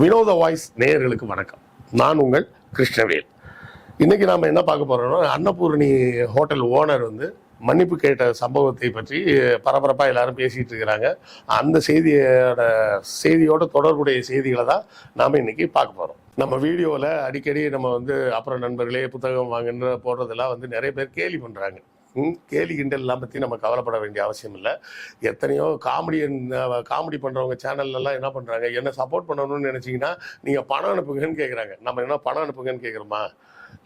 வினோத வாய்ஸ் நேயர்களுக்கு வணக்கம். நான் உங்கள் கிருஷ்ணவேல். இன்னைக்கு நாம என்ன பார்க்க போறோம்னா, அன்னபூர்ணி ஹோட்டல் ஓனர் மன்னிப்பு கேட்ட சம்பவத்தை பற்றி பரபரப்பாக எல்லாரும் பேசிட்டு இருக்கிறாங்க. அந்த செய்தியோட தொடர்புடைய செய்திகளை தான் நாம் இன்னைக்கு பார்க்க போகிறோம். நம்ம வீடியோவில் அடிக்கடி நம்ம அப்புறம் நண்பர்களே புத்தகம் வாங்குன்ற போடுறதெல்லாம் நிறைய பேர் கேலி பண்ணுறாங்க. கேலி கிண்டல்லாம் பற்றி நம்ம கவலைப்பட வேண்டிய அவசியம் இல்லை. எத்தனையோ காமெடி பண்ணுறவங்க சேனல்லாம் என்ன பண்ணுறாங்க, என்ன சப்போர்ட் பண்ணணும்னு நினச்சிங்கன்னா நீங்கள் பணம் அனுப்புங்கன்னு கேட்குறாங்க. நம்ம என்ன பணம் அனுப்புங்கன்னு கேட்குறோமா?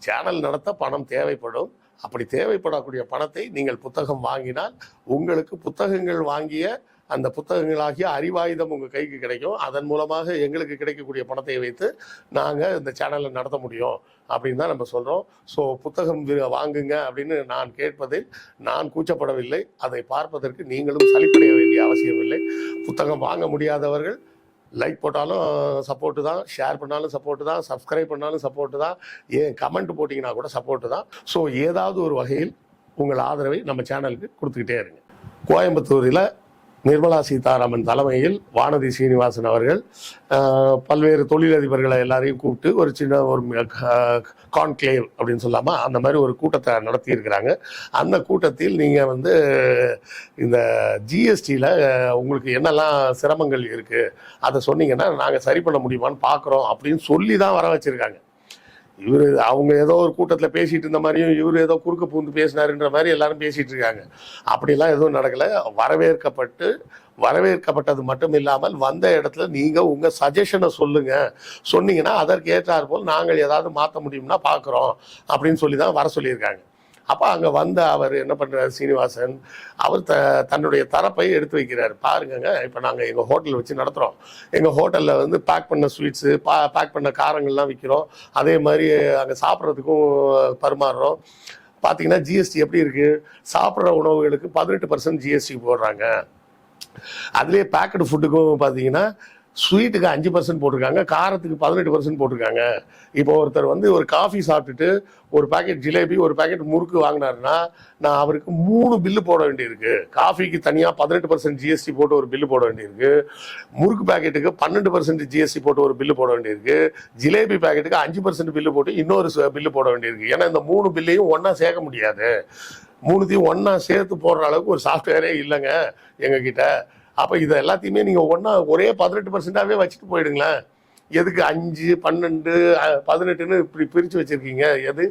சேனல் நடத்த பணம் தேவைப்படும். அப்படி தேவைப்படக்கூடிய பணத்தை நீங்கள் புத்தகம் வாங்கினால் உங்களுக்கு புத்தகங்கள் வாங்கிய அந்த புத்தகங்களாகிய அறிவாயுதம் உங்கள் கைக்கு கிடைக்கும். அதன் மூலமாக எங்களுக்கு கிடைக்கக்கூடிய பணத்தை வைத்து நாங்கள் இந்த சேனலை நடத்த முடியும் அப்படின்னு தான் நம்ம சொல்கிறோம். ஸோ புத்தகம் வாங்குங்க அப்படின்னு நான் கேட்பதில் நான் கூச்சப்படவில்லை. அதை பார்ப்பதற்கு நீங்களும் சலிப்படைய வேண்டிய அவசியம் இல்லை. புத்தகம் வாங்க முடியாதவர்கள் லைக் போட்டாலும் சப்போர்ட்டு தான், ஷேர் பண்ணாலும் சப்போர்ட்டு தான், சப்ஸ்கிரைப் பண்ணாலும் சப்போர்ட்டு தான், ஏன் கமெண்ட் போட்டிங்கன்னா கூட சப்போர்ட்டு தான். ஸோ ஏதாவது ஒரு வகையில் உங்கள் ஆதரவை நம்ம சேனலுக்கு கொடுத்துக்கிட்டே இருங்க. கோயம்புத்தூரில் நிர்மலா சீதாராமன் தலைமையில் வானதி சீனிவாசன் அவர்கள் பல்வேறு தொழிலதிபர்களை எல்லாரையும் கூப்பிட்டு ஒரு சின்ன ஒரு கான்க்ளேவ் அப்படின்னு சொல்லாமல் அந்த மாதிரி ஒரு கூட்டத்தை நடத்தியிருக்கிறாங்க. அந்த கூட்டத்தில் நீங்கள் இந்த ஜிஎஸ்டியில் உங்களுக்கு என்னெல்லாம் சிரமங்கள் இருக்குது அதை சொன்னீங்கன்னா நாங்கள் சரி பண்ண முடியுமான்னு பார்க்குறோம் அப்படின்னு சொல்லி தான் வர வச்சுருக்காங்க. அவங்க ஏதோ ஒரு கூட்டத்தில் பேசிட்டு இருந்த மாதிரியும் இவர் ஏதோ குறுக்க பூந்து பேசினாருன்ற மாதிரி எல்லாரும் பேசிட்டு இருக்காங்க. அப்படிலாம் எதுவும் நடக்கலை. வரவேற்கப்பட்டது மட்டும் இல்லாமல் வந்த இடத்துல நீங்கள் உங்கள் சஜஷனை சொன்னீங்கன்னா அதற்கு ஏற்றார் போல் நாங்கள் ஏதாவது மாற்ற முடியும்னா பார்க்குறோம் அப்படின்னு சொல்லி தான் வர சொல்லியிருக்காங்க. அப்போ அங்கே அவர் என்ன பண்ணுறாரு, சீனிவாசன் அவர் தன்னுடைய தரப்பை எடுத்து வைக்கிறார். பாருங்கங்க, இப்போ நாங்கள் எங்கள் ஹோட்டலில் வச்சு நடத்துகிறோம். எங்கள் ஹோட்டலில் பேக் பண்ண ஸ்வீட்ஸு, பேக் பண்ண காரங்கள்லாம் விற்கிறோம். அதே மாதிரி அங்கே சாப்பிட்றதுக்கும் பரிமாறுறோம். பார்த்தீங்கன்னா ஜிஎஸ்டி எப்படி இருக்குது, சாப்பிட்ற உணவுகளுக்கு 18% ஜிஎஸ்டி போடுறாங்க. அதுலேயே பேக்கடு ஃபுட்டுக்கும் பார்த்தீங்கன்னா ஸ்வீட்டுக்கு 5% போட்டிருக்காங்க, காரத்துக்கு 18% போட்டிருக்காங்க. இப்போ ஒருத்தர் ஒரு காஃபி சாப்பிட்டுட்டு ஒரு பேக்கெட் ஜிலேபி ஒரு பேக்கெட் முறுக்கு வாங்கினாருன்னா நான் அவருக்கு 3 பில்லு போட வேண்டியிருக்கு. காஃபிக்கு தனியாக 18% ஜிஎஸ்டி போட்டு ஒரு பில்லு போட வேண்டியிருக்கு, முறுக்கு பேக்கெட்டுக்கு 12% ஜிஎஸ்டி போட்டு ஒரு பில்லு போட வேண்டியிருக்கு, ஜிலேபி பேக்கெட்டுக்கு 5% பில்லு போட்டு இன்னொரு பில்லு போட வேண்டியிருக்கு. ஏன்னா இந்த 3 பில்லையும் ஒன்றா சேர்க்க முடியாது. 3த்தையும் ஒன்றா சேர்த்து போடுற அளவுக்கு ஒரு சாஃப்ட்வேரே இல்லைங்க எங்ககிட்ட. அப்போ இதை எல்லாத்தையுமே நீங்கள் ஒரே 18%-ஆகவே வச்சுட்டு போயிடுங்களேன். எதுக்கு 5, 12, 18ன்னு இப்படி பிரித்து வச்சுருக்கீங்க? எது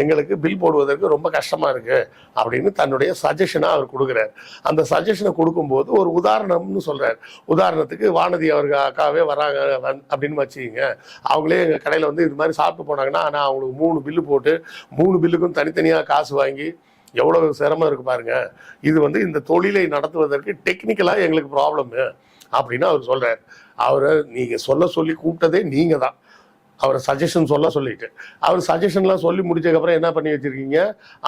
எங்களுக்கு பில் போடுவதற்கு ரொம்ப கஷ்டமாக இருக்குது அப்படின்னு தன்னுடைய சஜஷனாக அவர் கொடுக்குறார். அந்த சஜஷனை கொடுக்கும்போது ஒரு உதாரணம்னு சொல்கிறார். உதாரணத்துக்கு வானதி அவர்கள் அக்காவே வராங்க அப்படின்னு வச்சுக்கிங்க. அவங்களே எங்கள் கடையில் இது மாதிரி சாப்பிட்டு போனாங்கன்னா ஆனால் அவங்களுக்கு 3 பில்லு போட்டு 3 பில்லுக்கும் தனித்தனியாக காசு வாங்கி எவ்வளோ சிரமம் இருக்குது பாருங்க. இது இந்த தொழிலை நடத்துவதற்கு டெக்னிக்கலாக எங்களுக்கு ப்ராப்ளமு அப்படின்னு அவர் சொல்கிறார். அவரை நீங்கள் சொல்லி கூப்பிட்டதே நீங்கள் தான். அவரை சஜஷன் சொல்லிட்டு அவர் சஜஷன்லாம் சொல்லி முடிச்சதுக்கப்புறம் என்ன பண்ணி வச்சுருக்கீங்க,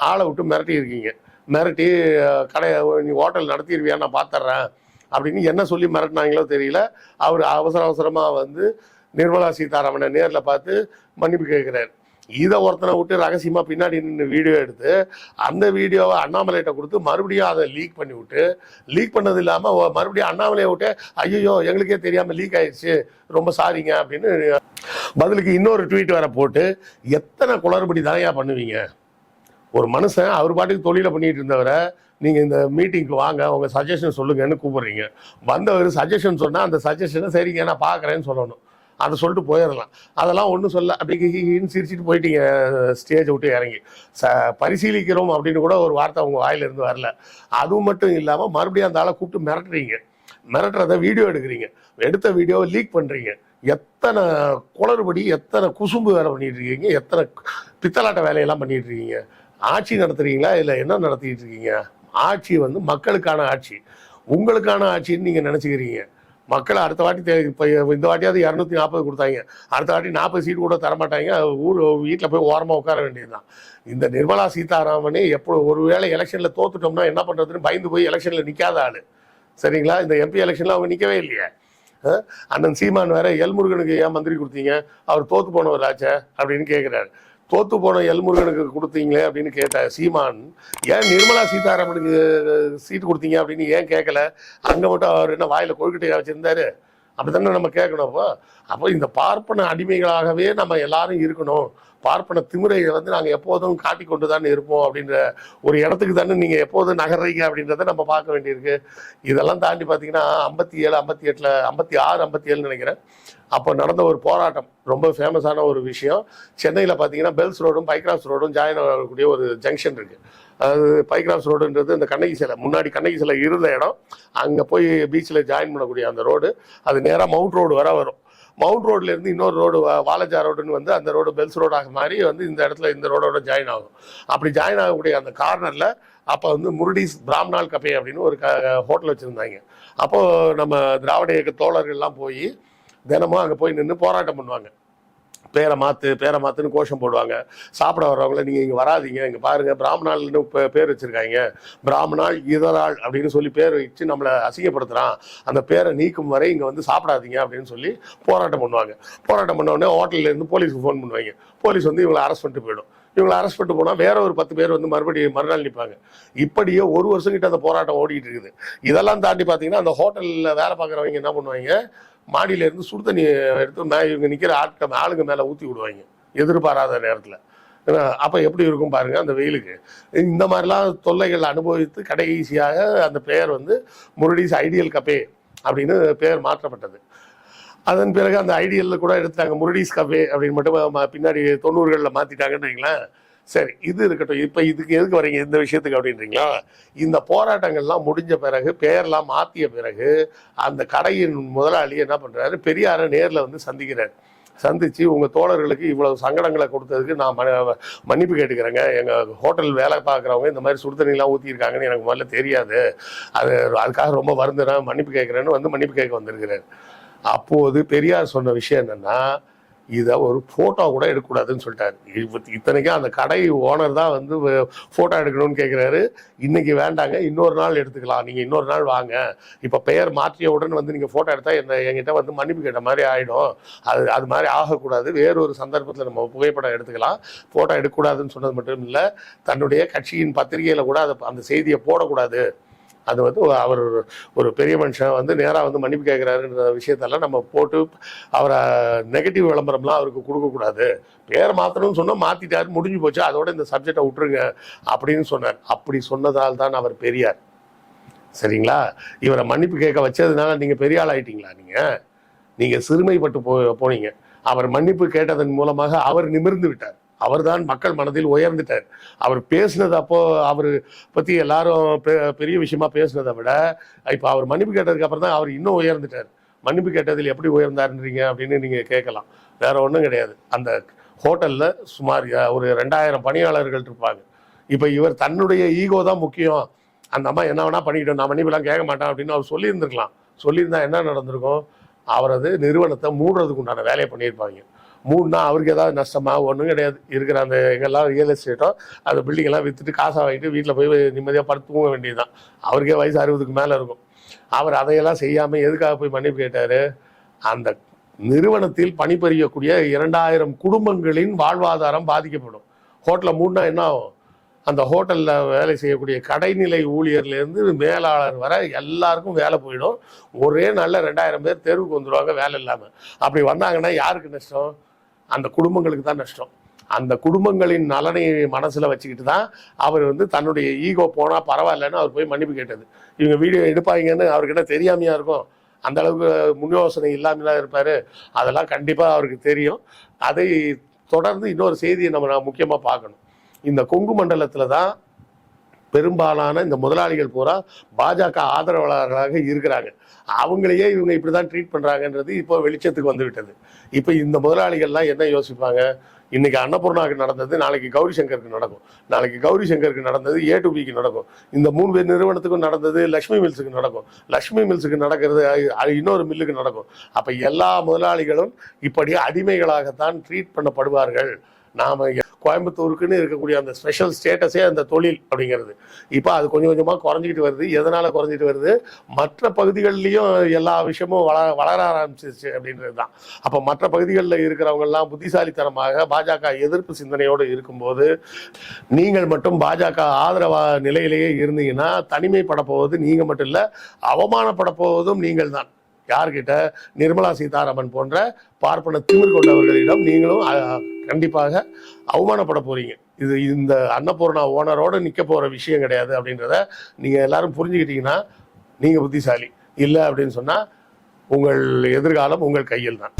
ஆளை விட்டு மிரட்டி கடையை நீ ஹோட்டல் நடத்திடுவியா, நான் பார்த்துட்றேன் அப்படின்னு என்ன சொல்லி மிரட்டினாங்களோ தெரியல. அவர் அவசரமாக நிர்மலா சீதாராமனை நேரில் பார்த்து மன்னிப்பு கேட்குறாரு. இதை ஒருத்தனை விட்டு ரகசியமாக பின்னாடி நின்று வீடியோ எடுத்து அந்த வீடியோவை அண்ணாமலைகிட்ட கொடுத்து மறுபடியும் அதை லீக் பண்ணது இல்லாமல் மறுபடியும் அண்ணாமலையை விட்டு ஐயோ எங்களுக்கே தெரியாமல் லீக் ஆயிடுச்சு, ரொம்ப சாரிங்க அப்படின்னு பதிலுக்கு இன்னொரு ட்வீட் வேற போட்டு எத்தனை குளறுபடி தானையா பண்ணுவீங்க? ஒரு மனுஷன் அவர் பாட்டுக்கு தொழிலை பண்ணிட்டு இருந்தவரை நீங்கள் இந்த மீட்டிங்க்கு வாங்க உங்கள் சஜஷன் சொல்லுங்கன்னு கூப்பிடுறீங்க. வந்தவர் சஜஷன் சொன்னால் அந்த சஜஷனை சரிங்க நான் பார்க்குறேன்னு சொல்லணும். அதை சொல்லிட்டு போயிடலாம். அதெல்லாம் ஒன்றும் சொல்ல அப்படின்னு சிரிச்சுட்டு போயிட்டீங்க ஸ்டேஜை விட்டு இறங்கி. பரிசீலிக்கிறோம் அப்படின்னு கூட ஒரு வார்த்தை அவங்க வாயிலிருந்து வரல. அதுவும் மட்டும் இல்லாமல் மறுபடியும் அந்த ஆளை கூப்பிட்டு மிரட்டுறத வீடியோ எடுத்த வீடியோவை லீக் பண்ணுறீங்க. எத்தனை குளறுபடி, எத்தனை குசும்பு வேலை பண்ணிட்டு இருக்கீங்க, எத்தனை பித்தலாட்ட வேலையெல்லாம் பண்ணிட்டு இருக்கீங்க. ஆட்சி நடத்துறீங்களா இல்லை என்ன நடத்திட்டு இருக்கீங்க? ஆட்சி மக்களுக்கான ஆட்சி, உங்களுக்கான ஆட்சின்னு நீங்கள் நினச்சிக்கிறீங்க. மக்களை அடுத்த வாட்டி இப்போ இந்த வாட்டியாவது 240 கொடுத்தாங்க, அடுத்த வாட்டி 40 சீட்டு கூட தரமாட்டாங்க. வீட்டில் போய் ஓரமாக உட்கார வேண்டியதுதான். இந்த நிர்மலா சீதாராமனே ஒருவேளை எலெக்ஷனில் தோத்துட்டோம்னா என்ன பண்ணுறதுன்னு பயந்து போய் எலெக்ஷனில் நிற்காத ஆள். சரிங்களா? இந்த எம்பி எலெக்ஷனில் அவங்க நிற்கவே இல்லையே. அண்ணன் சீமான் வேற எல்முருகனுக்கு ஏன் மந்திரி கொடுத்தீங்க, அவர் தோத்து போனவர் ஆச்சே அப்படின்னு கேட்குறாரு. தோத்து போன எல்முருகனுக்கு கொடுத்தீங்களே அப்படின்னு கேட்ட சீமான், ஏன் நிர்மலா சீதாராமனுக்கு சீட்டு கொடுத்தீங்க அப்படின்னு ஏன் கேட்கல? அங்கே மட்டும் அவர் என்ன வாயில் கொழுக்கட்டையா வச்சுருந்தாரு? அப்படித்தானே நம்ம கேட்கணும். அப்போ இந்த பார்ப்பன அடிமைகளாகவே நம்ம எல்லாரும் இருக்கணும், பார்ப்பன திமிரை வந்து நாங்கள் எப்போதும் காட்டி கொண்டு தானே இருப்போம் அப்படின்ற ஒரு இடத்துக்கு தானே நீங்கள் எப்போதும் நகர்றீங்க அப்படின்றத நம்ம பார்க்க வேண்டியிருக்கு. இதெல்லாம் தாண்டி பார்த்தீங்கன்னா 57, 58, 56, 57 நினைக்கிறேன், அப்போ நடந்த ஒரு போராட்டம், ரொம்ப ஃபேமஸான ஒரு விஷயம். சென்னையில் பார்த்தீங்கன்னா பெல்ஸ் ரோடும் பைக்ராஸ் ரோடும் ஜாயின் ஆகக்கூடிய ஒரு ஜங்ஷன் இருக்குது. அதாவது பைக்ராஸ் ரோடுன்றது இந்த கண்ணகி சிலை, முன்னாடி கண்ணகி சிலை இருந்த இடம், அங்கே போய் பீச்சில் ஜாயின் பண்ணக்கூடிய அந்த ரோடு, அது நேராக மவுண்ட் ரோடு வர வரும். மவுண்ட் ரோட்லேருந்து இன்னொரு ரோடு வாலஜா ரோடுன்னு வந்து அந்த ரோடு பெல்ஸ் ரோடாக மாதிரி வந்து இந்த இடத்துல இந்த ரோடோட ஜாயின் ஆகும். அப்படி ஜாயின் ஆகக்கூடிய அந்த கார்னரில் அப்போ வந்து முருடிஸ் பிராம்நாள் கபே அப்படின்னு ஒரு ஹோட்டல் வச்சுருந்தாங்க. அப்போது நம்ம திராவிட இயக்க தோழர்கள்லாம் போய் தினமும் அங்கே போய் நின்று போராட்டம் பண்ணுவாங்க. பேரை மாற்றுன்னு கோஷம் போடுவாங்க. சாப்பிட வர்றவங்கள நீங்கள் இங்கே வராதிங்க, இங்கே பாருங்கள் பிராமணாள்னு பேர் வச்சுருக்காங்க, பிராமணாள் இதராள் அப்படின்னு சொல்லி பேர் வச்சு நம்மளை அசிங்கப்படுத்துகிறான், அந்த பேரை நீக்கும் வரை இங்கே வந்து சாப்பிடாதீங்க அப்படின்னு சொல்லி போராட்டம் பண்ணுவாங்க. போராட்டம் பண்ண உடனே ஹோட்டல்லேருந்து போலீஸுக்கு ஃபோன் பண்ணுவாங்க. போலீஸ் வந்து இவங்களை அரெஸ்ட் பண்ணிட்டு போயிடும். இவங்களை அரெஸ்ட் பண்ணிட்டு போனால் வேற ஒரு 10 பேர் வந்து மறுநாள் நிற்பாங்க. இப்படியே 1 வருஷம் கிட்ட அந்த போராட்டம் ஓடிட்டு இருக்குது. இதெல்லாம் தாண்டி பார்த்தீங்கன்னா அந்த ஹோட்டலில் வேலை பார்க்குறவங்க என்ன பண்ணுவாங்க, மாடியிலேருந்து சுடு தண்ணி எடுத்து இவங்க நிற்கிற ஆளுங்க மேலே ஊற்றி விடுவாங்க எதிர்பாராத நேரத்தில். அப்போ எப்படி இருக்கும் பாருங்க அந்த வெயிலுக்கு. இந்த மாதிரிலாம் தொல்லைகள் அனுபவித்து கடைசியாக அந்த பெயர் வந்து முருடிஸ் ஐடியல் கபே அப்படின்னு பெயர் மாற்றப்பட்டது. அதன் பிறகு அந்த ஐடியலில் கூட எடுத்தாங்க, முருடிஸ் கபே அப்படின்னு மட்டும் பின்னாடி 90களில் மாற்றிட்டாங்கன்னு வைங்களேன். சரி, இது இருக்கட்டும். இப்போ இதுக்கு எதுக்கு வரீங்க இந்த விஷயத்துக்கு அப்படின்றீங்களா? இந்த போராட்டங்கள்லாம் முடிஞ்ச பிறகு, பெயர்லாம் மாற்றிய பிறகு, அந்த கடையின் முதலாளி என்ன பண்ணுறாரு, பெரியாரை நேரில் வந்து சந்திக்கிறார். சந்தித்து உங்கள் தோழர்களுக்கு இவ்வளவு சங்கடங்களை கொடுத்ததுக்கு நான் மன்னிப்பு கேட்டுக்கிறேங்க. எங்கள் ஹோட்டல் வேலை பார்க்குறவங்க இந்த மாதிரி சுடுதண்ணிலாம் ஊற்றிருக்காங்கன்னு எனக்கு முதல்ல தெரியாது, அதுக்காக ரொம்ப வருந்துறேன், மன்னிப்பு கேட்குறேன்னு வந்து மன்னிப்பு கேட்க வந்திருக்கிறார். அப்போது பெரியார் சொன்ன விஷயம் என்னென்னா, இதை ஒரு ஃபோட்டோ கூட எடுக்கக்கூடாதுன்னு சொல்லிட்டாரு. இத்தனைக்கும் அந்த கடை ஓனர் தான் வந்து ஃபோட்டோ எடுக்கணும்னு கேட்குறாரு. இன்னைக்கு வேண்டாங்க, இன்னொரு நாள் எடுத்துக்கலாம், நீங்கள் இன்னொரு நாள் வாங்க, இப்போ பெயர் மாற்றிய உடனே வந்து நீங்கள் ஃபோட்டோ எடுத்தால் என்கிட்ட வந்து மன்னிப்பு கேட்ட மாதிரி ஆகிடும், அது மாதிரி ஆகக்கூடாது, வேறொரு சந்தர்ப்பத்தில் நம்ம புகைப்படம் எடுத்துக்கலாம், ஃபோட்டோ எடுக்கக்கூடாதுன்னு சொன்னது மட்டும் இல்லை, தன்னுடைய கட்சியின் பத்திரிகையில் கூட அந்த செய்தியை போடக்கூடாது. அது வந்து அவர் ஒரு பெரிய மனுஷன் வந்து நேராக வந்து மன்னிப்பு கேட்குறாருன்ற விஷயத்தெல்லாம் நம்ம போட்டு அவரை நெகட்டிவ் விளம்பரம்லாம் அவருக்கு கொடுக்கக்கூடாது. பேர் மாற்றணும்னு சொன்னால் மாற்றிட்டாரு, முடிஞ்சு போச்சு, அதோட இந்த சப்ஜெக்டை விட்டுருங்க அப்படின்னு சொன்னார். அப்படி சொன்னதால் தான் அவர் பெரியார். சரிங்களா? இவரை மன்னிப்பு கேட்க வச்சதுனால நீங்கள் பெரிய ஆள் ஆயிட்டீங்களா? நீங்கள் சிறுமைப்பட்டு போனீங்க. அவர் மன்னிப்பு கேட்டதன் மூலமாக அவர் நிமிர்ந்து விட்டார். அவர் தான் மக்கள் மனதில் உயர்ந்துட்டார். அவர் பேசினது அப்போ அவர் பற்றி எல்லாரும் பெரிய விஷயமா பேசினதை விட இப்போ அவர் மன்னிப்பு கேட்டதுக்கு அப்புறம் தான் அவர் இன்னும் உயர்ந்துட்டார். மன்னிப்பு கேட்டதில் எப்படி உயர்ந்தாருன்றீங்க அப்படின்னு நீங்கள் கேட்கலாம். வேற ஒன்றும் கிடையாது. அந்த ஹோட்டலில் சுமார் ஒரு 2000 பணியாளர்கள் இருப்பாங்க. இப்போ இவர் தன்னுடைய ஈகோ தான் முக்கியம், அந்த அம்மா என்ன வேணா பண்ணிக்கிட்டோம், நான் மன்னிப்பெல்லாம் கேட்க மாட்டேன் அப்படின்னு அவர் சொல்லியிருந்துருக்கலாம். சொல்லியிருந்தா என்ன நடந்திருக்கும், அவரது நிறுவனத்தை மூடுறதுக்கு உண்டான வேலையை பண்ணியிருப்பாங்க. மூணுனா அவருக்கு ஏதாவது நஷ்டமா? ஒன்றும் கிடையாது. இருக்கிற அந்த எங்கெல்லாம் ரியல் எஸ்டேட்டோ அந்த பில்டிங்கெல்லாம் விற்றுட்டு காசாக வாங்கிட்டு வீட்டில் போய் நிம்மதியாக படுத்து தூங்க வேண்டியது தான். அவருக்கே வயசு 60க்கு மேலே இருக்கும். அவர் அதையெல்லாம் செய்யாமல் எதுக்காக போய் மன்னிப்பு கேட்டார்? அந்த நிறுவனத்தில் பணிபுரியக்கூடிய 2000 குடும்பங்களின் வாழ்வாதாரம் பாதிக்கப்படும். ஹோட்டலை மூடினா என்ன ஆகும்? அந்த ஹோட்டலில் வேலை செய்யக்கூடிய கடைநிலை ஊழியர்லேருந்து மேலாளர் வர எல்லாருக்கும் வேலை போயிடும். ஒரே நாளில் 2000 பேர் தெருவுக்கு வந்துடுவாங்க வேலை இல்லாமல். அப்படி வந்தாங்கன்னா யாருக்கு நஷ்டம்? அந்த குடும்பங்களுக்கு தான் நஷ்டம். அந்த குடும்பங்களின் நலனை மனசில் வச்சுக்கிட்டு தான் அவர் வந்து தன்னுடைய ஈகோ போனால் பரவாயில்லன்னு அவர் போய் மன்னிப்பு கேட்டது. இவங்க வீடியோ எடுப்பாங்கன்னு அவர்கிட்ட தெரியாமையா இருக்கும்? அந்த அளவுக்கு முன் யோசனை இல்லாமலாம் இருப்பார். அதெல்லாம் கண்டிப்பாக அவருக்கு தெரியும். அதை தொடர்ந்து இன்னொரு செய்தியை நம்ம முக்கியமாக பார்க்கணும். இந்த கொங்கு மண்டலத்தில் தான் பெரும்பாலான இந்த முதலாளிகள் பூரா பாஜக ஆதரவாளர்களாக இருக்கிறாங்க. அவங்களையே இவங்க இப்படி தான் ட்ரீட் பண்ணுறாங்கன்றது இப்போ வெளிச்சத்துக்கு வந்து விட்டது. இப்போ இந்த முதலாளிகள்லாம் என்ன யோசிப்பாங்க? இன்னைக்கு அன்னபூர்ணாவுக்கு நடந்தது நாளைக்கு கௌரி சங்கருக்கு நடக்கும், நாளைக்கு கௌரி சங்கருக்கு நடந்தது A2Bக்கு நடக்கும், இந்த 3 பேர் நிறுவனத்துக்கும் நடந்தது லக்ஷ்மி மில்ஸுக்கு நடக்கும், லக்ஷ்மி மில்ஸுக்கு நடக்கிறது இன்னொரு மில்லுக்கு நடக்கும். அப்போ எல்லா முதலாளிகளும் இப்படி அடிமைகளாகத்தான் ட்ரீட் பண்ணப்படுவார்கள். நாம் கோயம்புத்தூருக்குன்னு இருக்கக்கூடிய அந்த ஸ்பெஷல் ஸ்டேட்டஸே அந்த தொழில் அப்படிங்கிறது இப்போ அது கொஞ்சம் கொஞ்சமாக குறைஞ்சிக்கிட்டு வருது. எதனால் குறைஞ்சிட்டு வருது? மற்ற பகுதிகள்லையும் எல்லா விஷயமும் வளர ஆரம்பிச்சிருச்சு அப்படின்றது தான். அப்போ மற்ற பகுதிகளில் இருக்கிறவங்கெல்லாம் புத்திசாலித்தனமாக பாஜக எதிர்ப்பு சிந்தனையோடு இருக்கும்போது நீங்கள் மட்டும் பாஜக ஆதரவா நிலையிலேயே இருந்தீங்கன்னா தனிமைப்பட போவது நீங்கள் மட்டும் இல்லை, அவமானப்பட போவதும் நீங்கள் தான். யார்கிட்ட? நிர்மலா சீதாராமன் போன்ற பார்ப்பன திமிர் கொண்டவர்களிடம் நீங்களும் கண்டிப்பாக அவமானப்பட போறீங்க. இது இந்த அன்னபூர்ணா ஓனரோட நிற்க போற விஷயம் கிடையாது அப்படின்றத நீங்க எல்லாரும் புரிஞ்சுக்கிட்டீங்கன்னா நீங்க புத்திசாலி. இல்லை அப்படின்னு சொன்னா உங்கள் எதிர்காலம் உங்கள் கையில் தான்.